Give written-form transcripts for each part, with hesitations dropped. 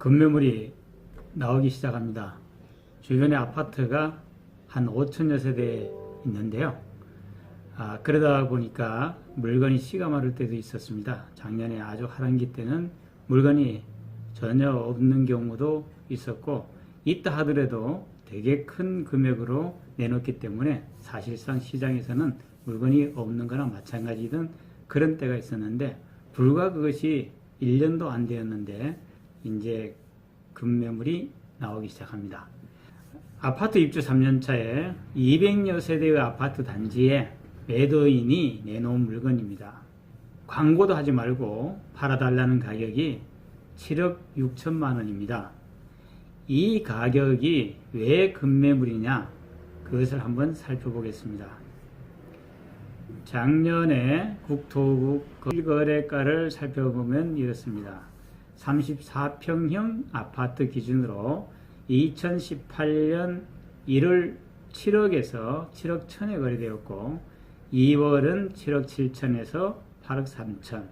급매물이 나오기 시작합니다. 주변에 아파트가 한 5천여 세대 있는데요. 그러다 보니까 물건이 씨가 마를 때도 있었습니다. 작년에 아주 하반기 때는 물건이 전혀 없는 경우도 있었고, 있다 하더라도 되게 큰 금액으로 내놓기 때문에 사실상 시장에서는 물건이 없는 거나 마찬가지든 그런 때가 있었는데, 불과 그것이 1년도 안 되었는데 이제 급매물이 나오기 시작합니다. 아파트 입주 3년차에 200여 세대의 아파트 단지에 매도인이 내놓은 물건입니다. 광고도 하지 말고 팔아달라는 가격이 7억 6천만 원입니다. 이 가격이 왜 급매물이냐, 그것을 한번 살펴보겠습니다. 작년에 국토국 실거래가를 살펴보면 이렇습니다. 34평형 아파트 기준으로 2018년 1월 7억에서 7억 1천에 거래되었고, 2월은 7억 7천에서 8억 3천,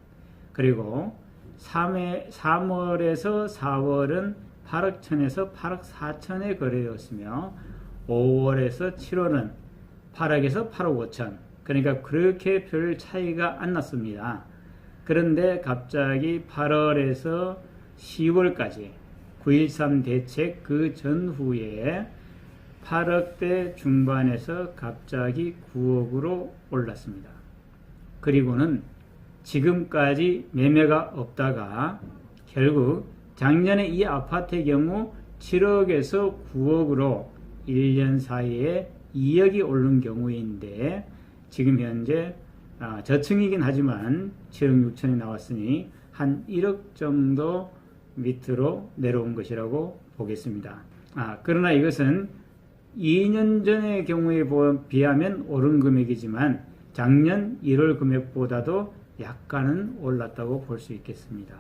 그리고 3월에서 4월은 8억 1천에서 8억 4천에 거래되었으며, 5월에서 7월은 8억에서 8억 5천, 그러니까 그렇게 별 차이가 안 났습니다. 그런데 갑자기 8월에서 10월까지 9.13 대책 그 전후에 8억대 중반에서 갑자기 9억으로 올랐습니다. 그리고는 지금까지 매매가 없다가 결국 작년에 이 아파트의 경우 7억에서 9억으로 1년 사이에 2억이 오른 경우인데, 지금 현재 저층이긴 하지만 7억 6천이 나왔으니 한 1억 정도 밑으로 내려온 것이라고 보겠습니다. 그러나 이것은 2년 전의 경우에 비하면 오른 금액이지만 작년 1월 금액보다도 약간은 올랐다고 볼 수 있겠습니다.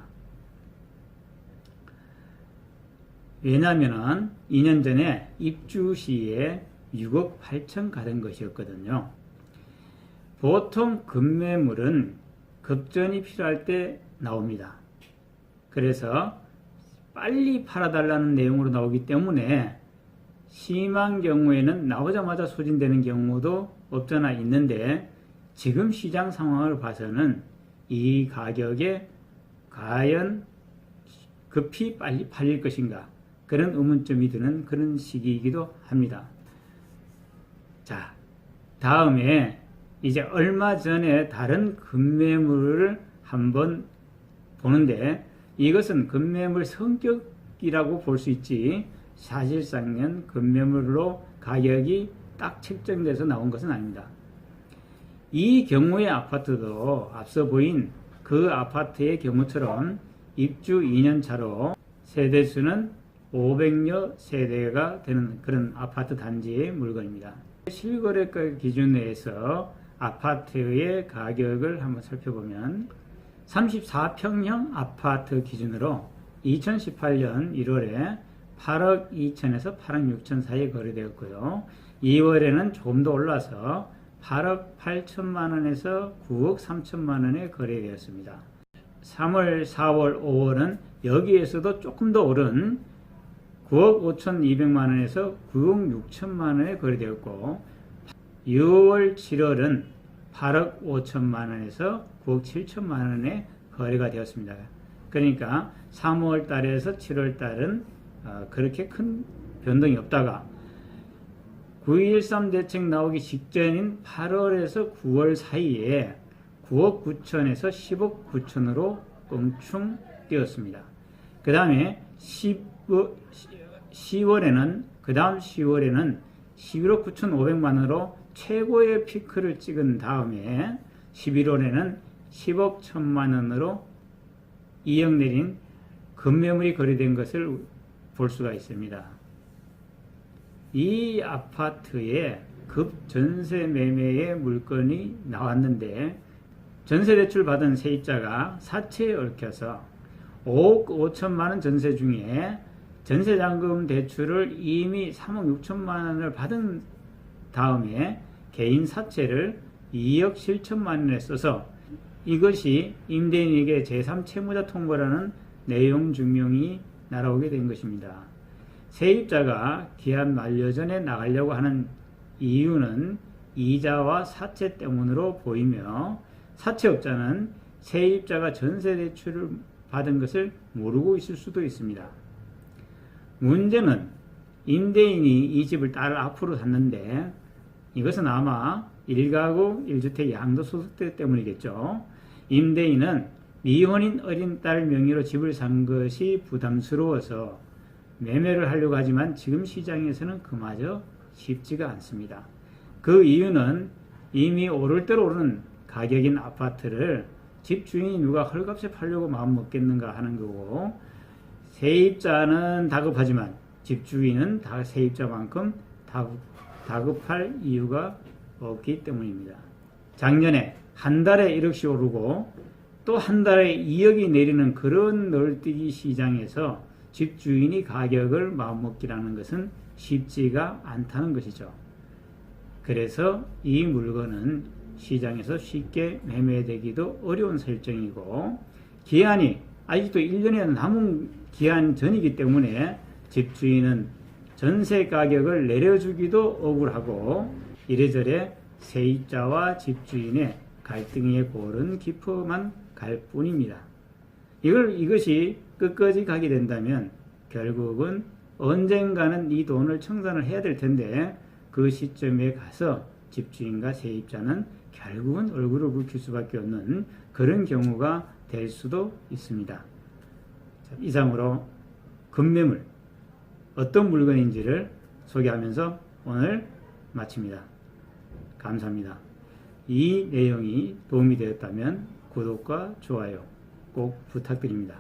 왜냐하면 2년 전에 입주 시에 6억 8천 가던 것이었거든요. 보통 급매물은 급전이 필요할 때 나옵니다. 그래서 빨리 팔아달라는 내용으로 나오기 때문에 심한 경우에는 나오자마자 소진되는 경우도 없잖아 있는데, 지금 시장 상황을 봐서는 이 가격에 과연 급히 빨리 팔릴 것인가, 그런 의문점이 드는 그런 시기이기도 합니다. 자, 다음에 이제 얼마 전에 다른 급매물을 한번 보는데, 이것은 급매물 성격이라고 볼 수 있지 사실상은 급매물로 가격이 딱 책정돼서 나온 것은 아닙니다. 이 경우의 아파트도 앞서 보인 그 아파트의 경우처럼 입주 2년 차로 세대수는 500여 세대가 되는 그런 아파트 단지의 물건입니다. 실거래가 기준 내에서 아파트의 가격을 한번 살펴보면 34평형 아파트 기준으로 2018년 1월에 8억 2천에서 8억 6천 사이에 거래되었고요. 2월에는 조금 더 올라서 8억 8천만 원에서 9억 3천만 원에 거래되었습니다. 3월, 4월, 5월은 여기에서도 조금 더 오른 9억 5천 2백만 원에서 9억 6천만 원에 거래되었고, 6월, 7월은 8억 5천만 원에서 9억 7천만 원에 거래가 되었습니다. 그러니까 3월 달에서 7월 달은 그렇게 큰 변동이 없다가 9.13 대책 나오기 직전인 8월에서 9월 사이에 9억 9천에서 10억 9천으로 껑충 뛰었습니다. 그 다음에 10월에는 11억 9천5백만 원으로 최고의 피크를 찍은 다음에 11월에는 10억 1천만 원으로 2억 내린 급매물이 거래된 것을 볼 수가 있습니다. 이 아파트에 급전세 매매의 물건이 나왔는데, 전세대출 받은 세입자가 사채에 얽혀서 5억 5천만 원 전세 중에 전세자금 대출을 이미 3억 6천만 원을 받은 다음에 개인 사채를 2억 7천만 원에 써서 이것이 임대인에게 제3채무자 통보라는 내용 증명이 날아오게 된 것입니다. 세입자가 기한 만료 전에 나가려고 하는 이유는 이자와 사채 때문으로 보이며, 사채업자는 세입자가 전세 대출을 받은 것을 모르고 있을 수도 있습니다. 문제는 임대인이 이 집을 딸 앞으로 샀는데, 이것은 아마 1가구 1주택 양도소득세 때문이겠죠. 임대인은 미혼인 어린 딸 명의로 집을 산 것이 부담스러워서 매매를 하려고 하지만 지금 시장에서는 그마저 쉽지가 않습니다. 그 이유는 이미 오를 대로 오르는 가격인 아파트를 집주인이 누가 헐값에 팔려고 마음먹겠는가 하는 거고, 세입자는 다급하지만 집주인은 세입자만큼 다급할 이유가 없기 때문입니다. 작년에 한 달에 1억씩 오르고 또 한 달에 2억이 내리는 그런 널뛰기 시장에서 집주인이 가격을 마음먹기라는 것은 쉽지가 않다는 것이죠. 그래서 이 물건은 시장에서 쉽게 매매되기도 어려운 설정이고, 기한이 아직도 1년에 남은 기한 전이기 때문에 집주인은 전세 가격을 내려주기도 억울하고, 이래저래 세입자와 집주인의 갈등의 골은 깊어만 갈 뿐입니다. 이것이 끝까지 가게 된다면 결국은 언젠가는 이 돈을 청산을 해야 될 텐데, 그 시점에 가서 집주인과 세입자는 결국은 얼굴을 붉힐 수밖에 없는 그런 경우가 될 수도 있습니다. 이상으로 급매물, 어떤 물건인지를 소개하면서 오늘 마칩니다. 감사합니다. 이 내용이 도움이 되었다면 구독과 좋아요 꼭 부탁드립니다.